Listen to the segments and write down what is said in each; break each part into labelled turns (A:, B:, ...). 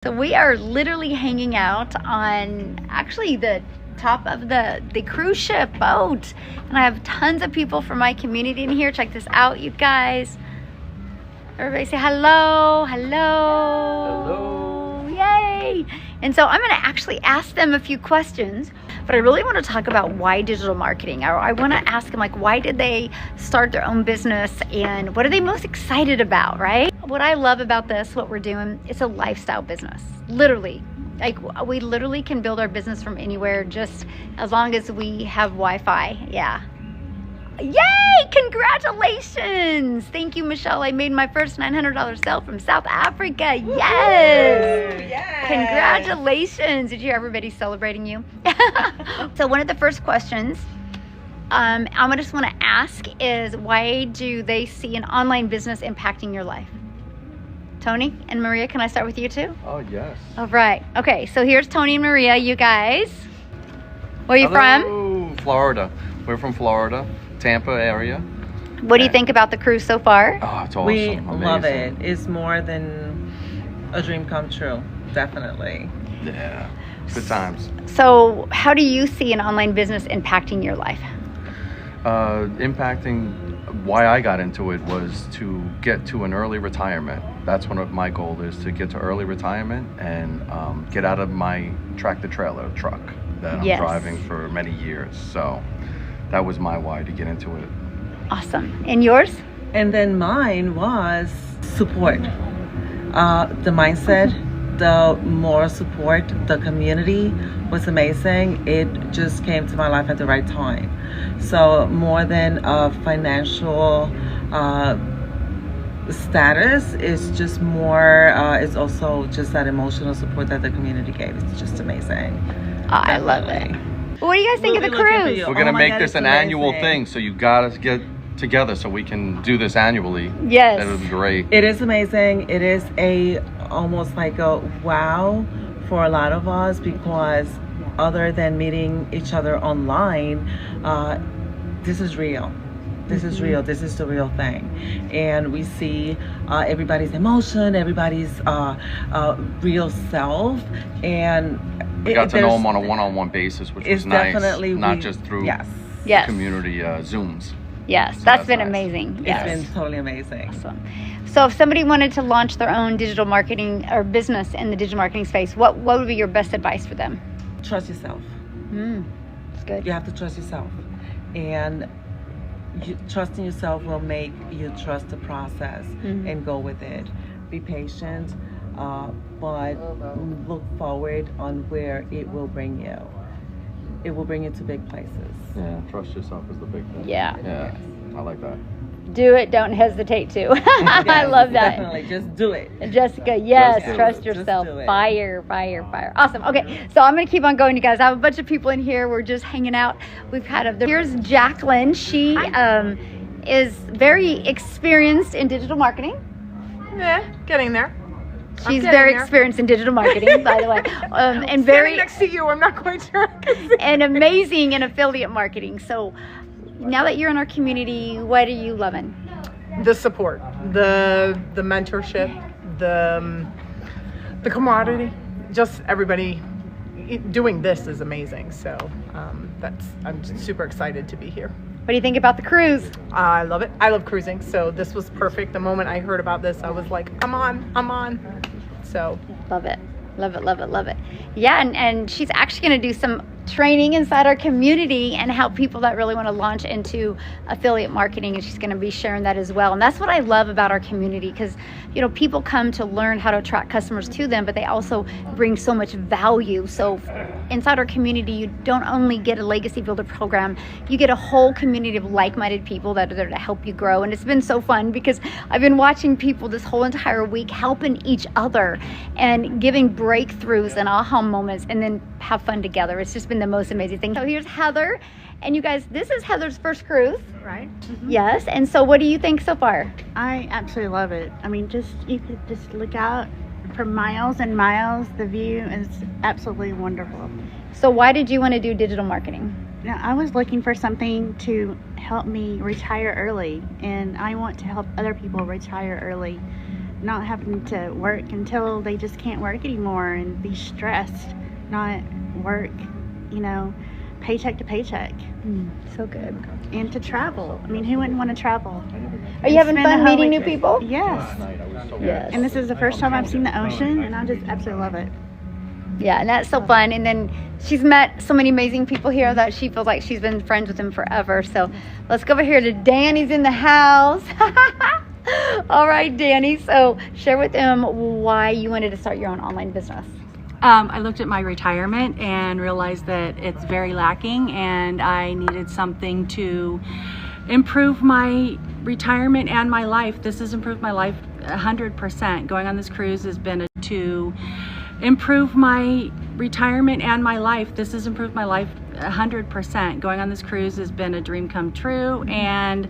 A: So we are literally hanging out on actually the top of the cruise ship boat, and I have tons of people from my community in here. Check this out, you guys. Everybody say hello, hello.
B: Hello.
A: Yay. And so I'm going to actually ask them a few questions, but I really want to talk about why digital marketing. I want to ask them, like, why did they start their own business and what are they most excited about, right? What I love about this, what we're doing, it's a lifestyle business, literally. Like, we literally can build our business from anywhere, just as long as we have Wi-Fi. Yeah. Yay! Congratulations! Thank you, Michelle. I made my first $900 sale from South Africa. Yes!
C: Yes.
A: Congratulations! Did you hear everybody celebrating you? So one of the first questions I just want to ask is, why do they see an online business impacting your life? Tony and Maria, can I start with you too?
B: Oh, yes.
A: All right. Okay, so here's Tony and Maria, you guys. Where are you from?
B: Hello, Florida. We're from Florida, Tampa area.
A: What do you think about the cruise so far?
B: Oh, it's awesome.
C: We
B: Amazing.
C: love it. It's more than a dream come true, definitely.
B: Yeah, good times.
A: So how do you see an online business impacting your life?
B: Impacting, why I got into it was to get to an early retirement. That's one of my goals, is to get to early retirement and get out of my tractor-trailer truck that I'm driving for many years. So that was my why to get into it.
A: Awesome. And yours?
C: And then mine was support. The mindset, the moral support, the community was amazing. It just came to my life at the right time. So more than a financial status, is just more, it's also just that emotional support that the community gave. It's just amazing.
A: Oh, I love it. What do you guys think of the
C: We'll be looking for
A: cruise?
C: you.
B: We're gonna
C: my
B: make
C: God,
B: this
C: it's
B: an annual
C: amazing.
B: thing, so you gotta get together so we can do this annually.
A: Yes.
B: That would be great.
C: It is amazing. It is almost like a wow for a lot of us, because other than meeting each other online, this is real. This is real. This is the real thing. And we see everybody's emotion, everybody's real self. And
B: We got to know them on a one-on-one basis, which was nice.
C: Definitely
B: not just through
A: Yes.
B: community Zooms.
A: Yes,
B: So
A: that's been
B: nice.
A: amazing. Yes.
C: It's been totally amazing.
A: Awesome. So if somebody wanted to launch their own digital marketing or business in the digital marketing space, what would be your best advice for them?
C: Trust yourself.
A: That's good.
C: You have to trust yourself. And trusting yourself will make you trust the process and go with it. Be patient, but look forward on where it will bring you. It will bring you to big places.
B: Yeah, trust yourself is the big thing.
A: Yeah.
B: Yeah, I like that.
A: Do it. Don't hesitate to. I love that.
C: Definitely, just do it.
A: Jessica, yes,
B: Just do
A: trust
B: it.
A: yourself.
C: Just do it.
A: Fire, fire, fire. Awesome. Okay, so I'm going to keep on going, you guys. I have a bunch of people in here. We're just hanging out. We've had here's Jacqueline. She is very experienced in digital marketing.
D: Yeah, getting there.
A: She's
D: getting
A: very
D: there.
A: experienced in digital marketing, by the way, and very
D: Standing next to you, I'm not quite sure. I can see.
A: and amazing in affiliate marketing. So now that you're in our community, what are you loving?
D: The support, the mentorship, the camaraderie, just everybody doing this is amazing. So I'm super excited to be here.
A: What do you think about the cruise?
D: I love it. I love cruising, so this was perfect. The moment I heard about this, I was like, I'm on. So
A: Love it. Love it, love it, love it. Yeah, and she's actually going to do some training inside our community and help people that really want to launch into affiliate marketing, and she's going to be sharing that as well. And that's what I love about our community, because people come to learn how to attract customers to them, but they also bring so much value. So inside our community, you don't only get a legacy builder program, you get a whole community of like-minded people that are there to help you grow. And it's been so fun, because I've been watching people this whole entire week helping each other and giving breakthroughs and aha moments, and then have fun together. It's just been the most amazing thing. So here's Heather, and you guys, this is Heather's first cruise.
E: Right.
A: Yes. And so what do you think so far?
E: I absolutely love it. I mean, you could just look out for miles and miles. The view is absolutely wonderful.
A: So why did you want to do digital marketing?
E: Now, I was looking for something to help me retire early, and I want to help other people retire early. not having to work until they just can't work anymore and be stressed, not work, paycheck to paycheck.
A: So good.
E: And to travel. I mean, who wouldn't want to travel?
A: Are you having fun meeting new people?
E: Yes.
A: Yes.
E: And this is the first time I've seen the ocean, and I just absolutely love it.
A: Yeah, and that's so fun. And then she's met so many amazing people here that she feels like she's been friends with them forever. So let's go over here to Danny's in the house. All right, Danny. So share with them why you wanted to start your own online business.
F: I looked at my retirement and realized that it's very lacking, and I needed something to improve my retirement and my life. This has improved my life 100%. Going on this cruise has been to improve my retirement and my life. This has improved my life 100%. Going on this cruise has been a dream come true, and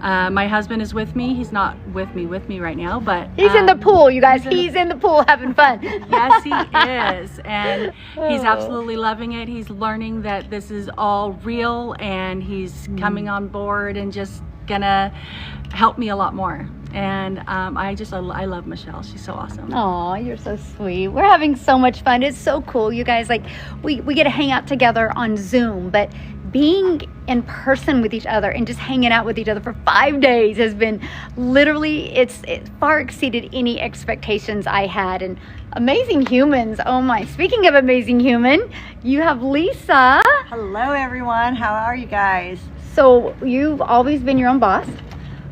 F: my husband is with me. He's not with me right now, but
A: he's in the pool, you guys. He's in the pool having fun.
F: Yes, he is, and he's absolutely loving it. He's learning that this is all real, and he's coming on board and just gonna help me a lot more. And I love Michelle. She's so awesome.
A: Oh, you're so sweet. We're having so much fun. It's so cool, you guys. Like we get to hang out together on Zoom, but being in person with each other and just hanging out with each other for 5 days has been literally, it far exceeded any expectations I had. And amazing humans. Oh my. Speaking of amazing human, you have Lisa.
G: Hello everyone. How are you guys?
A: So you've always been your own boss?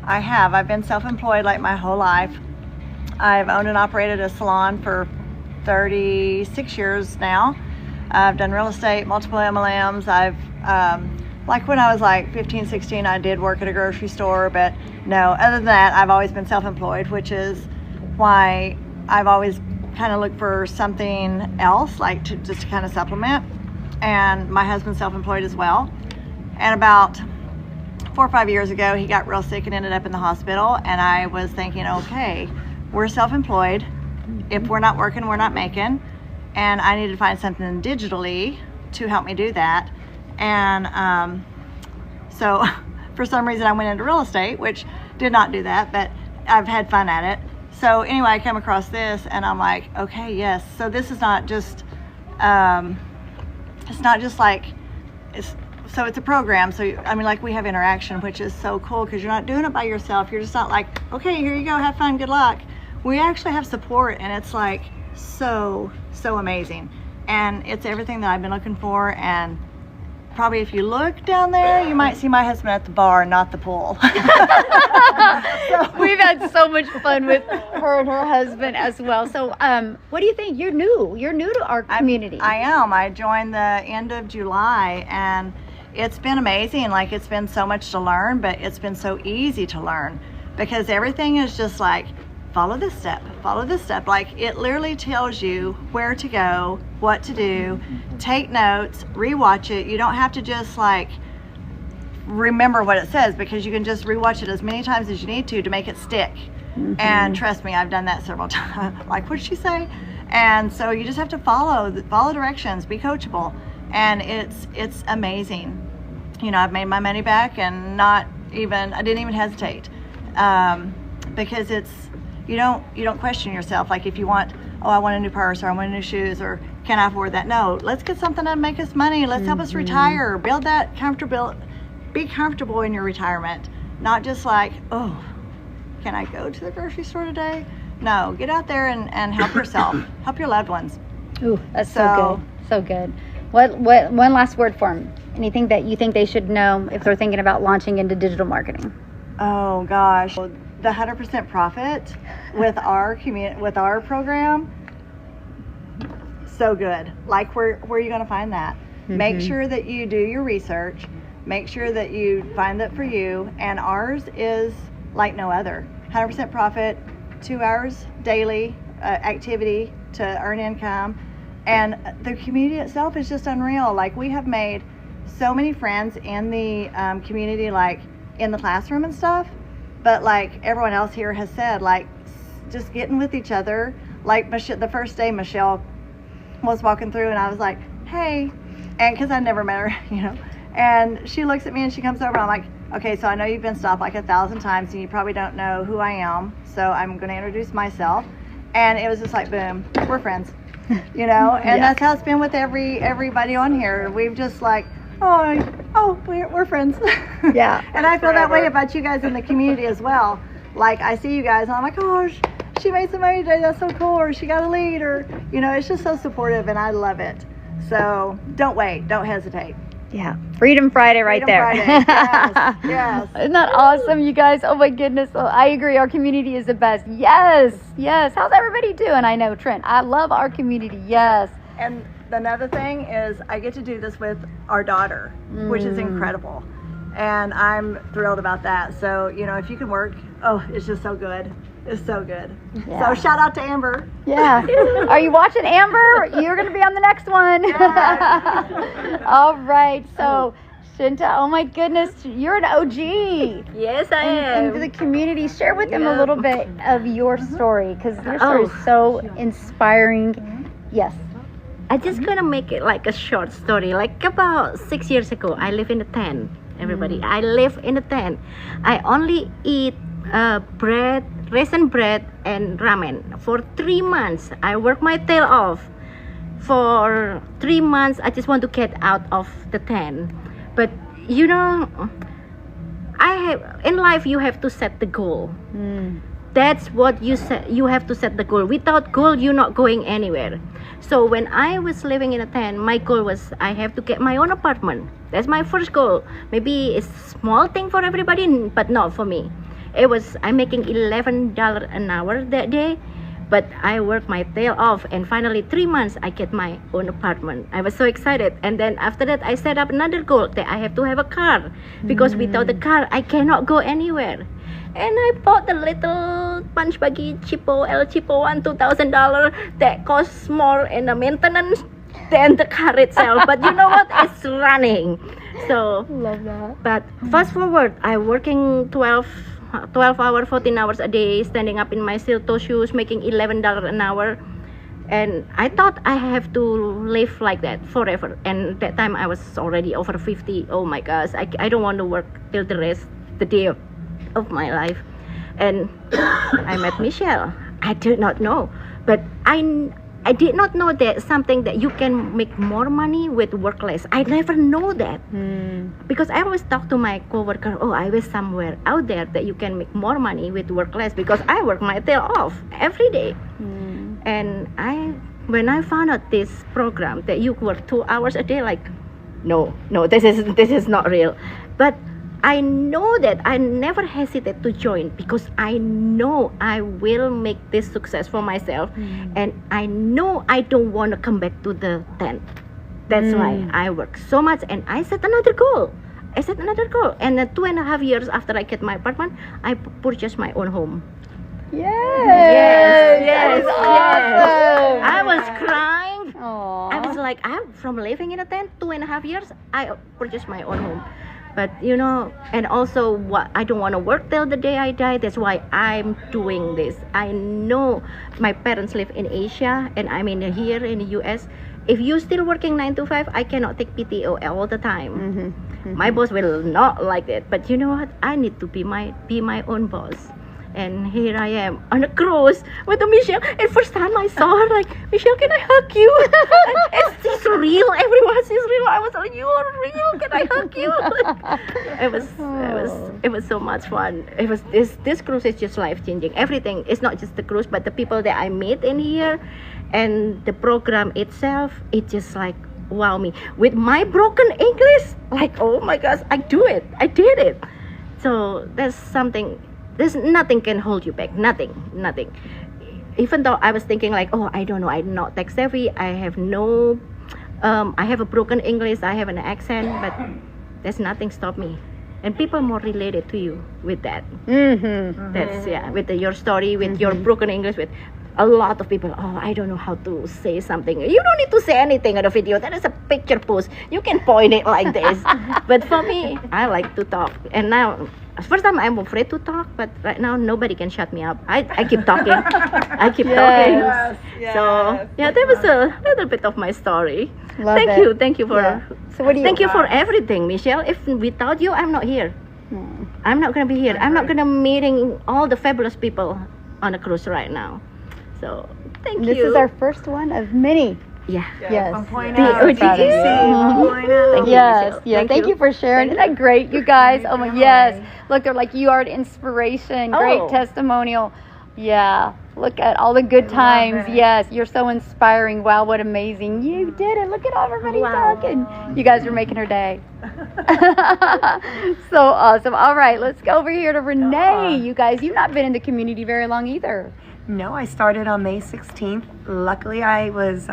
G: I have. I've been self-employed like my whole life. I've owned and operated a salon for 36 years now. I've done real estate, multiple MLMs. I've, like when I was like 15, 16, I did work at a grocery store, but no, other than that, I've always been self-employed, which is why I've always kind of looked for something else, like just to kind of supplement. And my husband's self-employed as well. And about 4 or 5 years ago, he got real sick and ended up in the hospital. And I was thinking, okay, we're self-employed. If we're not working, we're not making. And I needed to find something digitally to help me do that. And so for some reason I went into real estate, which did not do that, but I've had fun at it. So anyway, I came across this and I'm like, okay, yes. So this is not just, it's not just like, so it's a program. So, I mean, like we have interaction, which is so cool because you're not doing it by yourself. You're just not like, okay, here you go, have fun, good luck. We actually have support, and it's like so amazing. And it's everything that I've been looking for. And probably if you look down there, you might see my husband at the bar, not the pool.
A: We've had so much fun with her and her husband as well. So what do you think? You're new to our community.
G: I am. I joined the end of July, and it's been amazing. Like, it's been so much to learn, but it's been so easy to learn because everything is just like, follow this step, follow this step. Like, it literally tells you where to go, what to do, take notes, rewatch it. You don't have to just like remember what it says, because you can just rewatch it as many times as you need to make it stick. And trust me, I've done that several times. Like, what did she say? And so you just have to follow directions, be coachable, and it's amazing. You know, I've made my money back, and I didn't even hesitate, because you don't question yourself. Like, if you want, oh, I want a new purse, or I want new shoes, or can I afford that? No, let's get something that make us money. Let's help us retire, build that be comfortable in your retirement, not just like, oh, can I go to the grocery store today? No, get out there and help yourself, help your loved ones.
A: Ooh, that's so good, so good. What one last word for them? Anything that you think they should know if they're thinking about launching into digital marketing?
G: Oh gosh, the 100% profit with our program, so good. Like, where are you going to find that? Make sure that you do your research. Make sure that you find that for you. And ours is like no other. 100% profit, 2 hours daily activity to earn income. And the community itself is just unreal. Like, we have made so many friends in the community, like in the classroom and stuff. But like everyone else here has said, like, just getting with each other. Like, the first day Michelle was walking through, and I was like, hey, and because I never met her, you know, and she looks at me and she comes over, and I'm like, Okay, so I know you've been stopped like 1,000 times and you probably don't know who I am. So I'm going to introduce myself. And it was just like, boom, we're friends, you know? And that's how it's been with everybody on here. We've just like, we're friends.
A: Yeah.
G: And I feel that way about you guys in the community as well. Like, I see you guys and I'm like, oh, she made some money today. That's so cool. Or she got a lead. Or, you know, it's just so supportive and I love it. So don't wait. Don't hesitate.
A: Yeah, Freedom Friday right
G: Freedom
A: there.
G: Friday. Yes.
A: Isn't that awesome, you guys? Oh my goodness. Oh, I agree. Our community is the best. Yes. How's everybody doing? I know, Trent. I love our community. Yes.
G: And another thing is I get to do this with our daughter, which is incredible. And I'm thrilled about that. So, you know, if you can work, it's just so good. It's so good.
A: Yeah.
G: So shout out to Amber.
A: Yeah. Are you watching, Amber? You're going to be on the next one. All right. So, Shinta, oh my goodness, you're an OG.
H: Yes, I am.
A: Into the community. Share with them a little bit of your story, because your story is so inspiring. Yes.
H: I just gonna make it like a short story. Like about 6 years ago, I live in a tent. Everybody, I live in a tent. I only eat bread, raisin bread, and ramen for 3 months. I work my tail off. For 3 months, I just want to get out of the tent. But you know, in life you have to set the goal. That's what you set. You have to set the goal. Without goal, you're not going anywhere. So when I was living in a tent, my goal was I have to get my own apartment. That's my first goal. Maybe it's a small thing for everybody, but not for me. It was I'm making $11 an hour that day, but I worked my tail off, and finally 3 months I get my own apartment. I was so excited, and then after that I set up another goal that I have to have a car, because without a car I cannot go anywhere. And I bought the little punch buggy El Cheapo one $2,000 that costs more in the maintenance than the car itself. But you know what? It's running. So
A: Love that.
H: but fast forward, I working 12 hours, 14 hours a day, standing up in my steel toe shoes, making $11 an hour. And I thought I have to live like that forever. And that time I was already over 50. Oh my gosh, I don't want to work till the day of my life. And I met Michelle. I did not know, but I did not know that something that you can make more money with work less. I never know that, because I always talk to my coworker, I wish somewhere out there that you can make more money with work less, because I work my tail off every day. And when I found out this program that you work 2 hours a day, like no, this is not real. But I know that I never hesitate to join, because I know I will make this success for myself, and I know I don't want to come back to the tent. That's why I work so much, and I set another goal. And 2.5 years after I get my apartment, I purchased my own home.
A: Yes. Awesome.
H: I was crying.
A: Aww.
H: I was like, I'm from living in a tent 2.5 years, I purchased my own home. But you know, and also I don't want to work till the day I die. That's why I'm doing this. I know my parents live in Asia, and I'm here in the US. If you're still working 9 to 5, I cannot take PTO all the time. My boss will not like that. But you know what? I need to be my own boss. And here I am on a cruise with Michelle. And first time I saw her, like, Michelle, can I hug you? It's real. Everyone is real. I was like, you are real. Can I hug you? It was so much fun. This cruise is just life changing. Everything. It's not just the cruise, but the people that I meet in here, and the program itself. It just like wow me with my broken English. Like, oh my gosh, I did it. So there's something. There's nothing can hold you back. Nothing. Even though I was thinking like, I don't know, I'm not tech savvy. I have I have a broken English. I have an accent, but there's nothing stop me. And people more related to you with that. That's with your story, with your broken English, with a lot of people. I don't know how to say something. You don't need to say anything on the video. That is a picture post. You can point it like this. But for me, I like to talk. And now, first time I'm afraid to talk, but right now nobody can shut me up. I keep talking. Talking.
G: Yes.
H: So that was a little bit of my story.
A: Love it.
H: Thank you for
A: So what do you?
H: Thank you for everything, Michelle. If without you, I'm not here. I'm not going to be here. I'm not going to meeting all the fabulous people on the cruise right now. So thank you.
A: This is our first one of many.
H: Yeah.
A: Yes.
G: From Point
A: The
G: Out.
A: OGC.
H: Thank you,
A: Yes,
H: Michelle.
A: yes. Thank you for sharing. Isn't that great, you guys? Oh my, yes. Look, they're like, you are an inspiration. Great
H: Oh.
A: testimonial. Yeah. Look at all the good times. Yes, you're so inspiring. Wow, what amazing. You did it. Look at everybody talking. You guys are making her day. So awesome. All right, let's go over here to Renee. You guys, you've not been in the community very long either.
I: No, I started on May 16th. Luckily, I was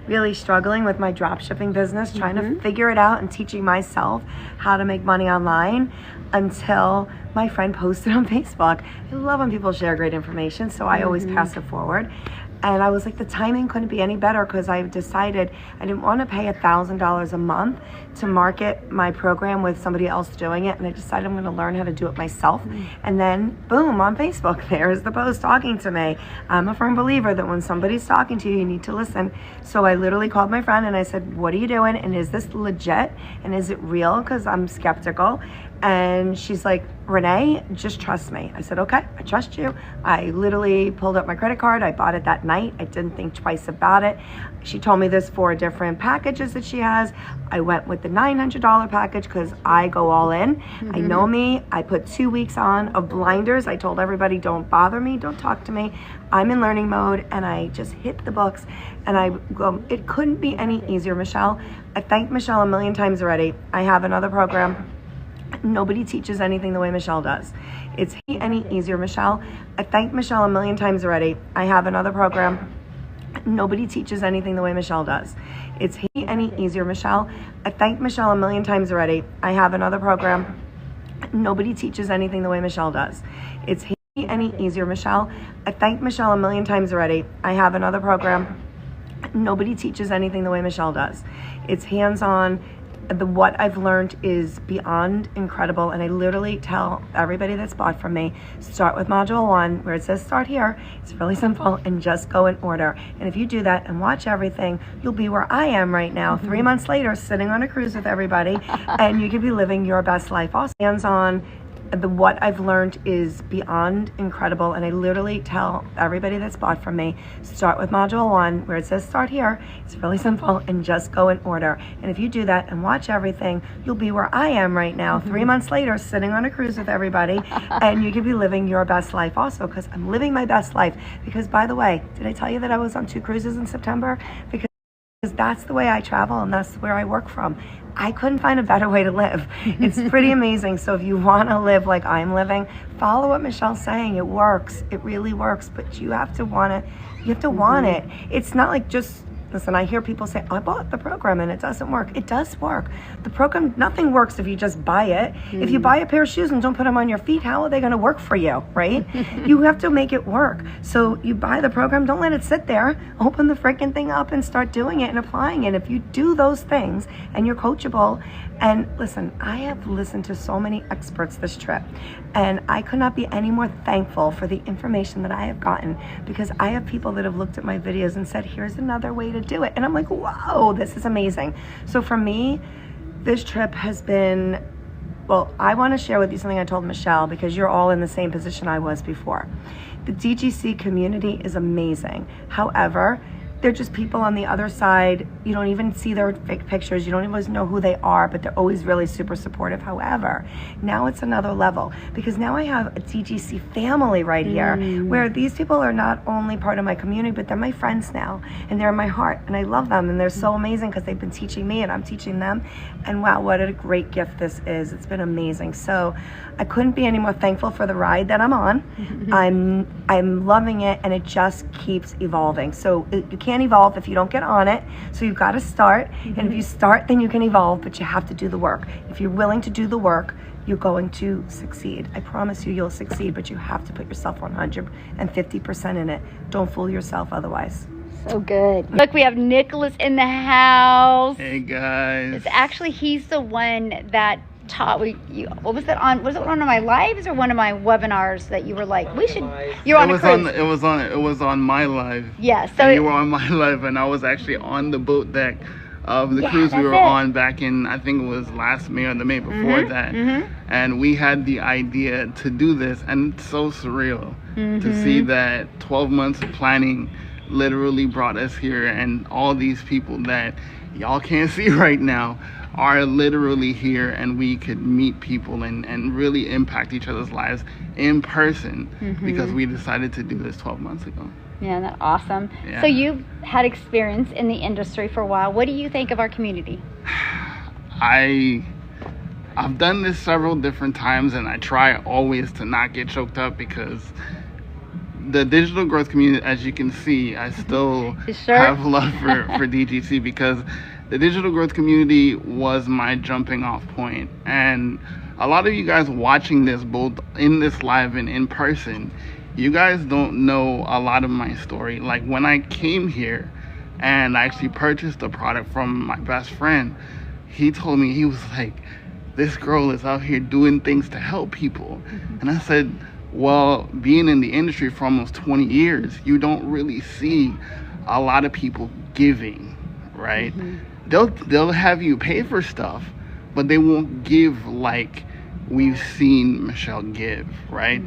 I: really struggling with my drop shipping business, trying to figure it out and teaching myself how to make money online until my friend posted on Facebook. I love when people share great information, so I always pass it forward. And I was like, the timing couldn't be any better because I decided I didn't want to pay $1,000 a month to market my program with somebody else doing it. And I decided I'm going to learn how to do it myself. And then, boom, on Facebook, there's the post talking to me. I'm a firm believer that when somebody's talking to you, you need to listen. So I literally called my friend and I said, what are you doing? And is this legit? And is it real? Because I'm skeptical. And she's like, Renee, just trust me. I said, okay, I trust you. I literally pulled up my credit card. I bought it that night. I didn't think twice about it. She told me there's 4 different packages that she has. I went with the $900 package because I go all in. I know me. I put 2 weeks on of blinders. I told everybody, don't bother me. Don't talk to me. I'm in learning mode. And I just hit the books. And I go, it couldn't be any easier, Michelle. I thanked Michelle a million times already. I have another program. Nobody teaches anything the way Michelle does. It's any easier, Michelle. I thanked Michelle a million times already. I have another program. Nobody teaches anything the way Michelle does. It's any easier, Michelle. I thanked Michelle a million times already. I have another program. Nobody teaches anything the way Michelle does. It's any easier, Michelle. I thanked Michelle a million times already. I have another program. Nobody teaches anything the way Michelle does. It's hands-on. What I've learned is beyond incredible, and I literally tell everybody that's bought from me, start with module 1 where it says start here. It's really simple, and just go in order. And if you do that and watch everything, you'll be where I am right now, 3 months later, sitting on a cruise with everybody, and you could be living your best life. Also, hands-on. What I've learned is beyond incredible, and I literally tell everybody that's bought from me, start with module 1 where it says start here. It's really simple, and just go in order. And if you do that and watch everything, you'll be where I am right now, 3 months later, sitting on a cruise with everybody, and you could be living your best life also, because I'm living my best life. Because, by the way, did I tell you that I was on 2 cruises in September? Because that's the way I travel, and that's where I work from. I couldn't find a better way to live. It's pretty amazing. So if you want to live like I'm living, follow what Michelle's saying. It works. It really works. But you have to want it. You have to want it. It's not like just, listen, I hear people say, I bought the program and it doesn't work. It does work. The program, nothing works if you just buy it. If you buy a pair of shoes and don't put them on your feet, how are they going to work for you, right? You have to make it work. So you buy the program, don't let it sit there. Open the freaking thing up and start doing it and applying it. If you do those things and you're coachable, and listen, I have listened to so many experts this trip, and I could not be any more thankful for the information that I have gotten, because I have people that have looked at my videos and said, here's another way to do it. And I'm like, whoa, this is amazing. So for me, this trip has been, well, I want to share with you something I told Michelle, because you're all in the same position I was before. The DGC community is amazing. However, they're just people on the other side. You don't even see their fake pictures. You don't even know who they are, but they're always really super supportive. However, now it's another level, because now I have a DGC family right here, where these people are not only part of my community, but they're my friends now, and they're in my heart, and I love them, and they're so amazing because they've been teaching me and I'm teaching them. And wow, what a great gift this is. It's been amazing. So I couldn't be any more thankful for the ride that I'm on. I'm loving it, and it just keeps evolving. So you can't evolve if you don't get on it. So you've got to start, and if you start, then you can evolve, but you have to do the work. If you're willing to do the work, you're going to succeed. I promise you, you'll succeed, but you have to put yourself 150% in it. Don't fool yourself otherwise.
A: So good. Look, we have Nicholas in the house.
J: Hey guys.
A: It's actually, he's the one that taught what was that on? Was it one of my lives or one of my webinars that you were like, we should? You're on a cruise.
J: It was on my live.
A: Yeah. So
J: and you were on my live, and I was actually on the boat deck of the cruise we were on back in, I think it was last May or the May before that. And we had the idea to do this, and it's so surreal to see that 12 months of planning literally brought us here, and all these people that y'all can't see right now are literally here, and we could meet people and really impact each other's lives in person because we decided to do this 12 months ago.
A: Yeah, that's awesome.
J: Yeah.
A: So you've had experience in the industry for a while. What do you think of our community?
J: I've done this several different times, and I try always to not get choked up because the digital growth community, as you can see, I still have love for DGC because the digital growth community was my jumping off point. And a lot of you guys watching this, both in this live and in person, you guys don't know a lot of my story. Like when I came here and I actually purchased a product from my best friend, he told me, he was like, this girl is out here doing things to help people. And I said, well, being in the industry for almost 20 years, you don't really see a lot of people giving, right? They'll have you pay for stuff, but they won't give like we've seen Michelle give, right?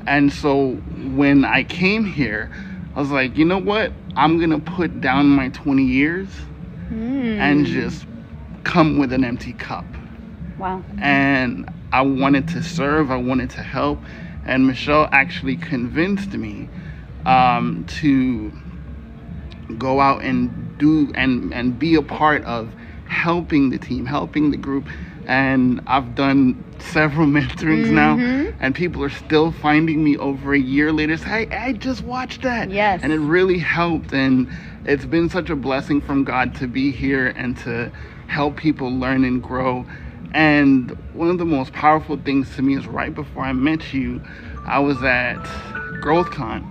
J: And so when I came here, I was like, you know what? I'm gonna put down my 20 years and just come with an empty cup.
A: Wow.
J: And I wanted to serve, I wanted to help, and Michelle actually convinced me to go out and do and be a part of helping the team, helping the group. And I've done several mentorings now, and people are still finding me over a year later, say, hey, I just watched that.
A: Yes.
J: And it really helped, and it's been such a blessing from God to be here and to help people learn and grow. And one of the most powerful things to me is right before I met you, I was at GrowthCon,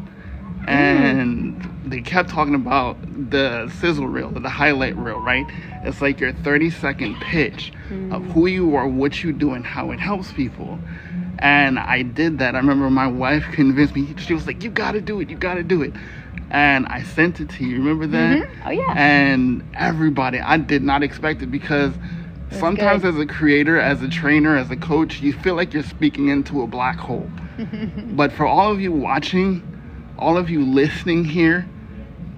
J: and they kept talking about the sizzle reel, the highlight reel, right? It's like your 30-second pitch of who you are, what you do, and how it helps people. And I did that. I remember my wife convinced me. She was like, you gotta do it, you gotta do it. And I sent it to you, remember that?
A: Oh yeah.
J: And everybody, I did not expect it because sometimes as a creator, as a trainer, as a coach, you feel like you're speaking into a black hole. But for all of you watching, all of you listening here,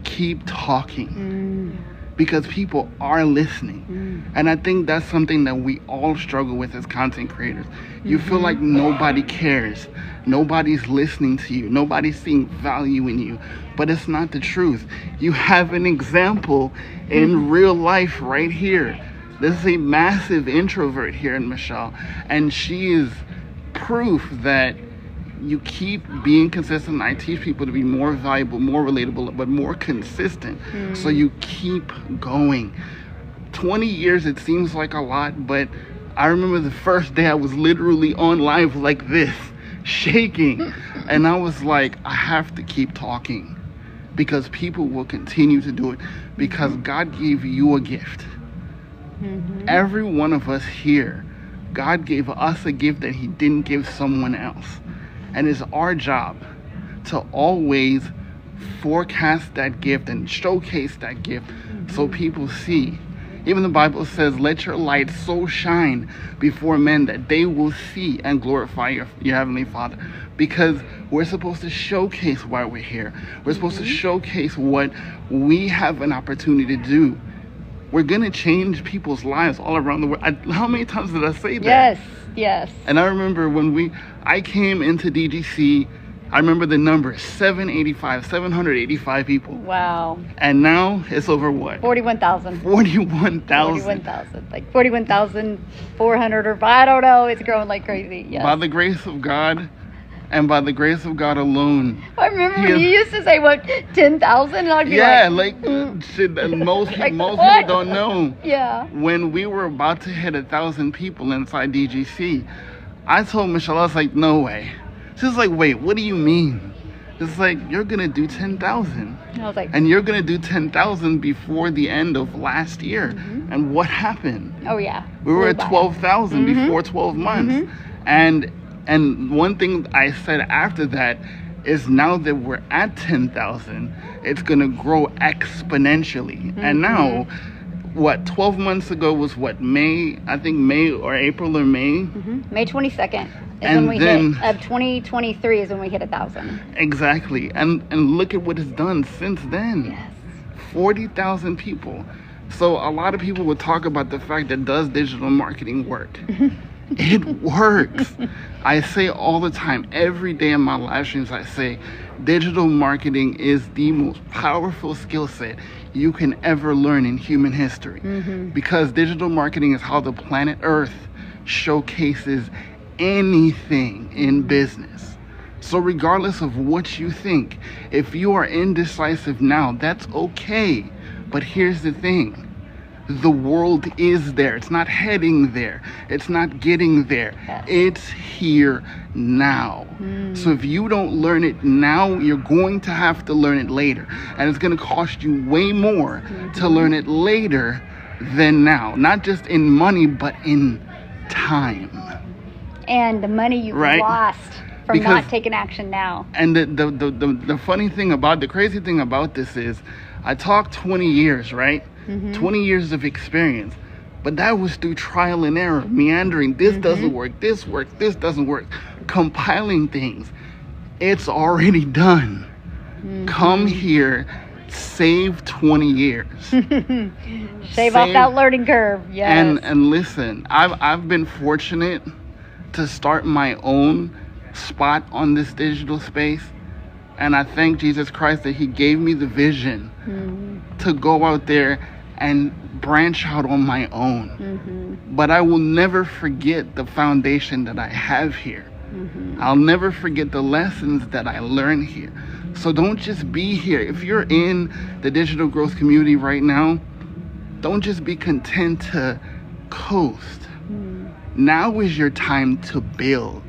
J: keep talking because people are listening. And I think that's something that we all struggle with as content creators. You feel like nobody cares, nobody's listening to you, nobody's seeing value in you, but it's not the truth. You have an example in real life right here. This is a massive introvert here in Michelle, and she is proof that you keep being consistent. I teach people to be more valuable, more relatable, but more consistent. So you keep going. 20 years, it seems like a lot, but I remember the first day I was literally on live like this, shaking. And I was like, I have to keep talking because people will continue to do it because God gave you a gift. Every one of us here, God gave us a gift that he didn't give someone else. And it's our job to always forecast that gift and showcase that gift so people see. Even the Bible says, let your light so shine before men that they will see and glorify your Heavenly Father. Because we're supposed to showcase why we're here. We're supposed to showcase what we have an opportunity to do. We're going to change people's lives all around the world. How many times did I say that?
A: Yes, yes.
J: And I remember when I came into DGC, I remember the number 785 people.
A: Wow.
J: And now it's over what?
A: 41,000.
J: 41,000.
A: 41,000. Like 41,400 or I don't know. It's growing like crazy. Yes.
J: By the grace of God and by the grace of God alone.
A: I remember when you used to say, what, 10,000? And I'd be
J: shit, most people don't know.
A: Yeah.
J: When we were about to hit 1,000 people inside DGC, I told Michelle, I was like, no way. She's like, wait, what do you mean? It's like, you're going to do 10,000.
A: I was like,
J: and you're going to do 10,000 before the end of last year. And what happened?
A: Oh, yeah.
J: We were at 12,000 before 12 months. And one thing I said after that is now that we're at 10,000, it's going to grow exponentially. And now what, 12 months ago was what, May? I think May or April or May.
A: May 22nd is
J: And
A: when we
J: then-
A: hit, of 2023 is when we hit 1,000.
J: Exactly. And look at what it's done since then.
A: Yes.
J: 40,000 people. So a lot of people would talk about the fact that does digital marketing work? It works. I say all the time, every day in my live streams, I say digital marketing is the most powerful skill set you can ever learn in human history. Because digital marketing is how the planet Earth showcases anything in business. So regardless of what you think, if you are indecisive now, that's okay. But here's the thing. The world is there. It's not heading there. It's not getting there. It's here now. So if you don't learn it now, you're going to have to learn it later. And it's going to cost you way more to learn it later than now. Not just in money, but in time.
A: And the money you've
J: Right.
A: lost from
J: Because-
A: not taking action now.
J: And the funny thing about, the crazy thing about this is, I talked 20 years, right? 20 years of experience. But that was through trial and error, meandering. This doesn't work, this works, this doesn't work. Compiling things. It's already done. Come here, save 20 years.
A: Shave off that learning curve. Yes.
J: And listen, I've been fortunate to start my own spot on this digital space. And I thank Jesus Christ that he gave me the vision to go out there and branch out on my own. But I will never forget the foundation that I have here. I'll never forget the lessons that I learned here. So don't just be here. If you're in the digital growth community right now, don't just be content to coast. Now is your time to build,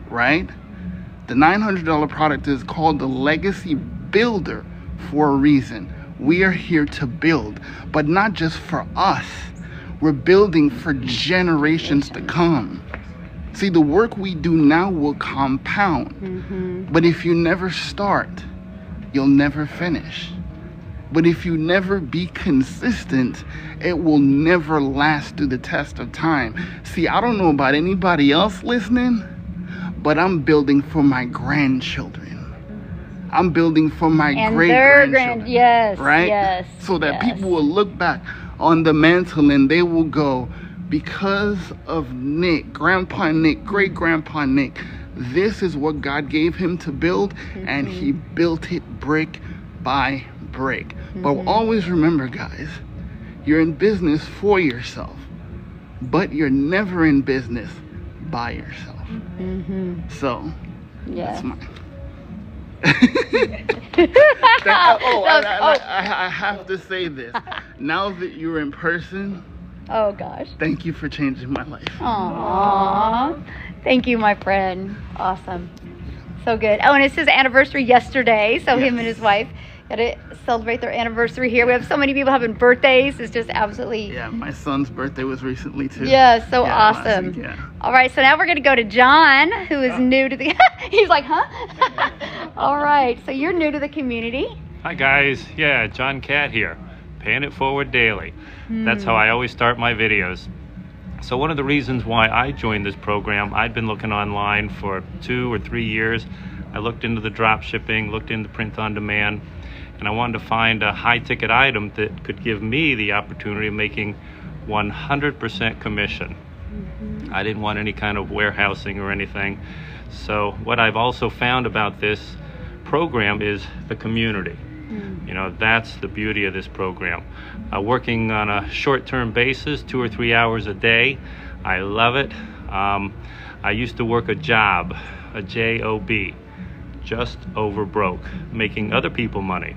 J: right? The $900 product is called the Legacy Builder for a reason. We are here to build, but not just for us. We're building for generations to come. See, the work we do now will compound. But if you never start, you'll never finish. But if you never be consistent, it will never last through the test of time. See, I don't know about anybody else listening, but I'm building for my grandchildren. I'm building for my great-grandchildren.
A: Yes,
J: right?
A: yes.
J: So that people will look back on the mantle and they will go, because of Nick, Grandpa Nick, great-grandpa Nick, this is what God gave him to build, and he built it brick by brick. But always remember, guys, you're in business for yourself, but you're never in business by yourself. So, that's mine. I have to say this. Now that you're in person,
A: oh gosh,
J: thank you for changing my life.
A: Aww. Thank you, my friend. Awesome. So good. Oh, and it's his anniversary yesterday, so him and his wife got to celebrate their anniversary here. We have so many people having birthdays. It's just absolutely...
J: Yeah, my son's birthday was recently too.
A: Yeah, so awesome.
J: Week,
A: All right, so now we're going to go to John, who is new to the... He's like, huh? All right, so you're new to the community.
K: Hi, guys. Yeah, John Cat here. Paying it forward daily. That's how I always start my videos. So one of the reasons why I joined this program, I'd been looking online for 2 or 3 years. I looked into the drop shipping, looked into print on demand, and I wanted to find a high ticket item that could give me the opportunity of making 100% commission. I didn't want any kind of warehousing or anything. So what I've also found about this program is the community. You know, that's the beauty of this program. Working on a short-term basis, 2 or 3 hours a day. I love it. I used to work a job, a J-O-B, just over broke, making other people money.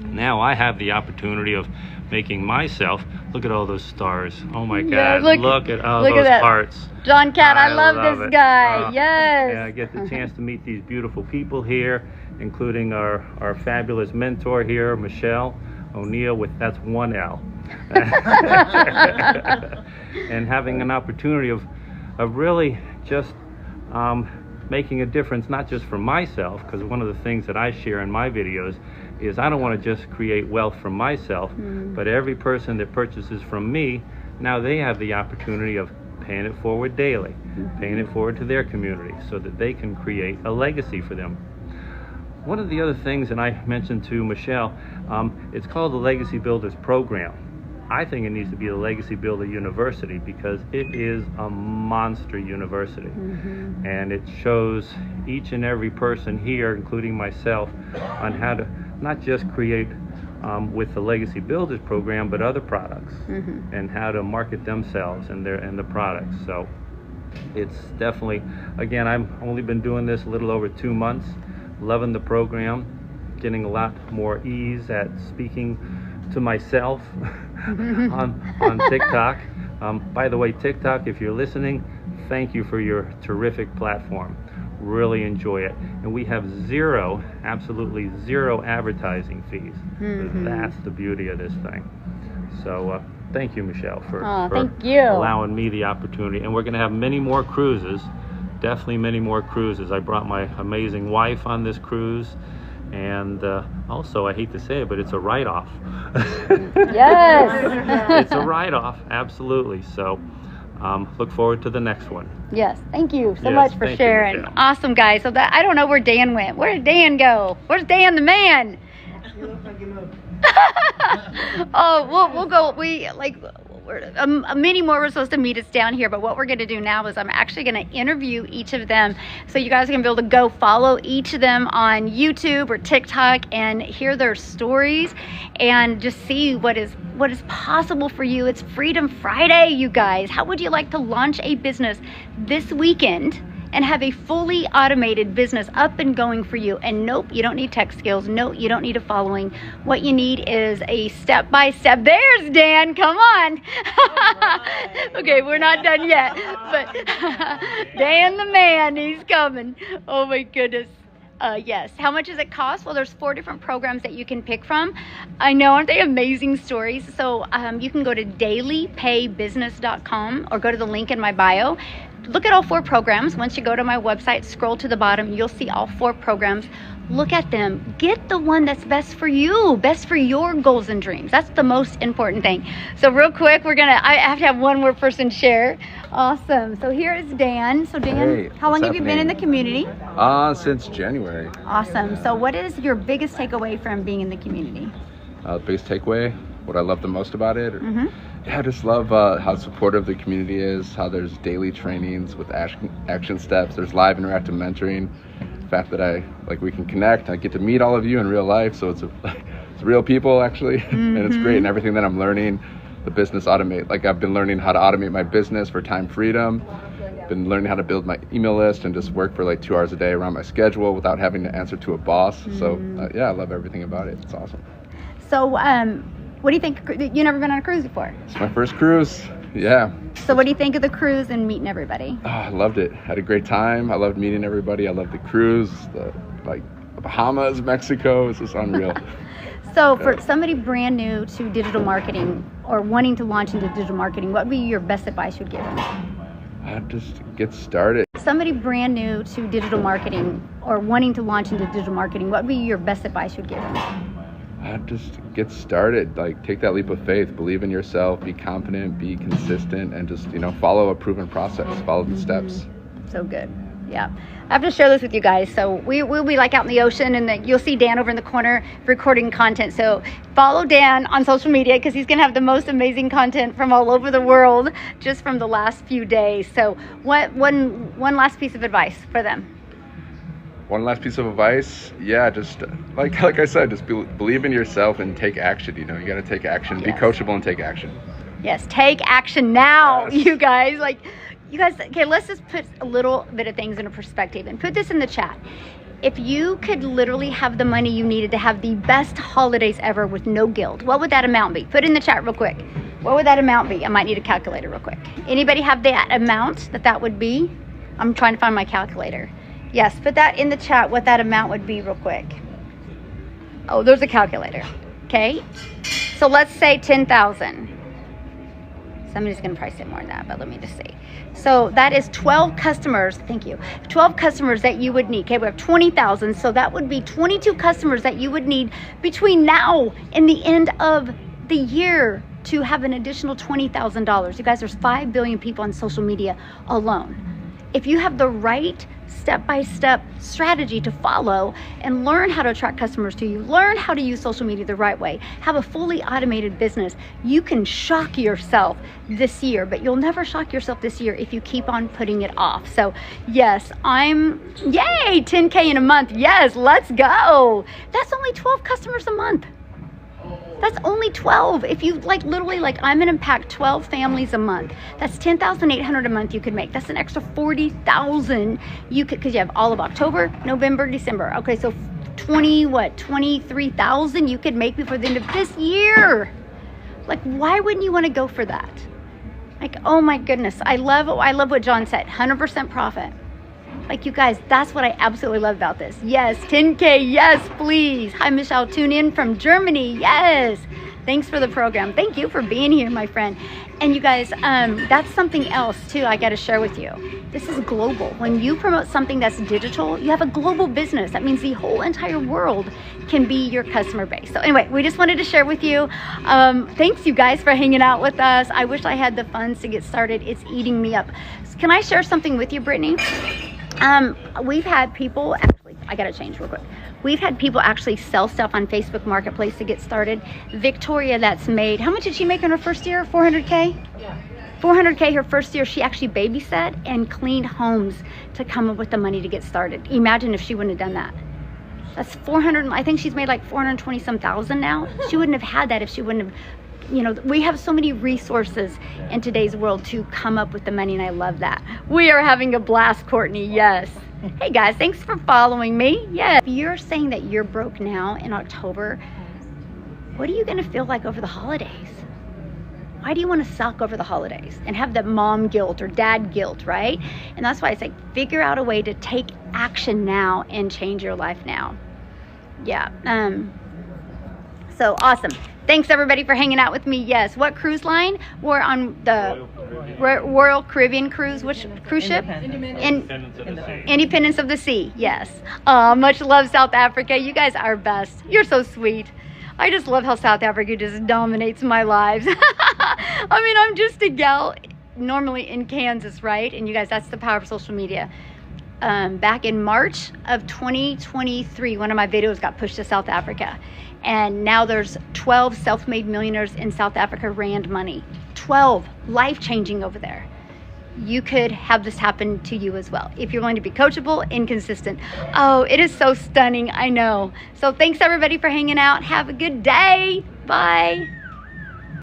K: Now I have the opportunity of making myself, look at all those stars. Oh my God, look at all those hearts.
A: John Cat, I love this guy. Yes.
K: Yeah, I get the chance to meet these beautiful people here, including our fabulous mentor here, Michelle O'Neill, that's 1 L. And having an opportunity of really just making a difference, not just for myself, because one of the things that I share in my videos is I don't want to just create wealth for myself, but every person that purchases from me, now they have the opportunity of paying it forward daily, paying it forward to their community so that they can create a legacy for them. One of the other things, and I mentioned to Michelle, it's called the Legacy Builders Program. I think it needs to be the Legacy Builder University because it is a monster university. And it shows each and every person here, including myself, on how to not just create with the Legacy Builders Program, but other products and how to market themselves and the products. So it's definitely, again, I've only been doing this a little over 2 months, loving the program, getting a lot more ease at speaking to myself on TikTok. By the way, TikTok, if you're listening, thank you for your terrific platform. Really enjoy it. And we have absolutely zero advertising fees. That's the beauty of this thing. So thank you, Michelle, for allowing me the opportunity. And we're going to have many more cruises, definitely many more cruises. I brought my amazing wife on this cruise. And also, I hate to say it, but it's a write-off.
A: Yes.
K: It's a write-off, absolutely. So look forward to the next one.
A: Yes, thank you so much for sharing. Awesome, guys. So that I don't know where Dan went. Where did Dan go? Where's Dan the man? Oh, we'll go. Many more were supposed to meet us down here, but what we're going to do now is I'm actually going to interview each of them, so you guys are going to be able to go follow each of them on YouTube or TikTok and hear their stories and just see what is possible for you. It's Freedom Friday, you guys. How would you like to launch a business this weekend and have a fully automated business up and going for you? And nope, you don't need tech skills. No, you don't need a following. What you need is a step-by-step. There's Dan, come on. Okay, we're not done yet, but Dan the man, he's coming. Oh my goodness. Yes. How much does it cost? Well, there's 4 different programs that you can pick from. I know, aren't they amazing stories? So you can go to dailypaybusiness.com or go to the link in my bio. Look at all 4 programs. Once you go to my website, scroll to the bottom, you'll see all 4 programs. Look at them. Get the one that's best for you, best for your goals and dreams. That's the most important thing. So real quick, I have to have one more person share. Awesome. So here is Dan. So Dan,
L: hey,
A: how long have you been in the community?
L: Since January.
A: Awesome. So what is your biggest takeaway from being in the community?
L: The biggest takeaway, what I love the most about it? Yeah, I just love how supportive the community is, how there's daily trainings with action steps, there's live interactive mentoring, the fact that we can connect, I get to meet all of you in real life, so it's real people actually, and it's great, and everything that I'm learning, the business automate, I've been learning how to automate my business for time freedom, been learning how to build my email list and just work for 2 hours a day around my schedule without having to answer to a boss, so yeah, I love everything about it, it's awesome.
A: So what do you think? You've never been on a cruise before?
L: It's my first cruise, yeah.
A: So what do you think of the cruise and meeting everybody?
L: Oh, I loved it. Had a great time. I loved meeting everybody. I loved the cruise, the Bahamas, Mexico. It's just unreal.
A: So for somebody brand new to digital marketing or wanting to launch into digital marketing, what would be your best advice you'd give them?
L: Just get started.
A: Somebody brand new to digital marketing or wanting to launch into digital marketing, what would be your best advice you'd give them?
L: Just get started. Take that leap of faith. Believe in yourself. Be confident. Be consistent, and just follow a proven process. Follow the steps.
A: So good. Yeah, I have to share this with you guys. So we'll be out in the ocean, and you'll see Dan over in the corner recording content. So follow Dan on social media because he's gonna have the most amazing content from all over the world just from the last few days. So one last piece of advice for them.
L: One last piece of advice, yeah, just like I said, just believe in yourself and take action. You got to take action. Yes. Be coachable and take action.
A: Yes, take action now, yes. You guys. Okay, let's just put a little bit of things into perspective and put this in the chat. If you could literally have the money you needed to have the best holidays ever with no guilt, what would that amount be? Put it in the chat real quick. What would that amount be? I might need a calculator real quick. Anybody have that amount that would be? I'm trying to find my calculator. Yes, put that in the chat what that amount would be real quick. Oh, there's a calculator. Okay. So let's say 10,000. Somebody's going to price it more than that, but let me just see. So that is 12 customers. Thank you. 12 customers that you would need. Okay, we have 20,000. So that would be 22 customers that you would need between now and the end of the year to have an additional $20,000. You guys, there's 5 billion people on social media alone. If you have the right step-by-step strategy to follow and learn how to attract customers to you, learn how to use social media the right way, have a fully automated business, you can shock yourself this year, but you'll never shock yourself this year if you keep on putting it off. So yes, yay, 10K in a month. Yes, let's go. That's only 12 customers a month. That's only 12. If you literally I'm gonna impact 12 families a month. That's 10,800 a month you could make. That's an extra 40,000 you could, because you have all of October, November, December. Okay, so 23,000 you could make before the end of this year. Why wouldn't you want to go for that? Oh my goodness, I love what John said. 100% profit. You guys, that's what I absolutely love about this. Yes, 10K, yes, please. Hi, Michelle, tune in from Germany. Yes. Thanks for the program. Thank you for being here, my friend. And you guys, that's something else too I got to share with you. This is global. When you promote something that's digital, you have a global business. That means the whole entire world can be your customer base. So anyway, we just wanted to share with you. Thanks you guys for hanging out with us. I wish I had the funds to get started. It's eating me up. Can I share something with you, Brittany? We've had people actually, I gotta change real quick. We've had people actually sell stuff on Facebook Marketplace to get started. Victoria, that's made, how much did she make in her first year? 400K? Yeah. 400K her first year. She actually babysat and cleaned homes to come up with the money to get started. Imagine if she wouldn't have done that. That's 400, I think she's made 420 some thousand now. She wouldn't have had that if she wouldn't have, we have so many resources in today's world to come up with the money, and I love that. We are having a blast, Courtney, yes. Hey guys, thanks for following me. Yeah. If you're saying that you're broke now in October, what are you gonna feel like over the holidays? Why do you want to suck over the holidays and have that mom guilt or dad guilt, right? And that's why I say figure out a way to take action now and change your life now. Yeah. So awesome. Thanks everybody for hanging out with me. Yes. What cruise line? We're on the Royal Caribbean cruise. Which cruise ship? Independence of the Sea. Yes. Much love, South Africa. You guys are best. You're so sweet. I just love how South Africa just dominates my lives. I mean, I'm just a gal normally in Kansas, right? And you guys, that's the power of social media. Back in March of 2023, one of my videos got pushed to South Africa. And now there's 12 self-made millionaires in South Africa, Rand money. 12, life-changing over there. You could have this happen to you as well if you're going to be coachable and consistent. Oh, it is so stunning, I know. So thanks everybody for hanging out. Have a good day. Bye.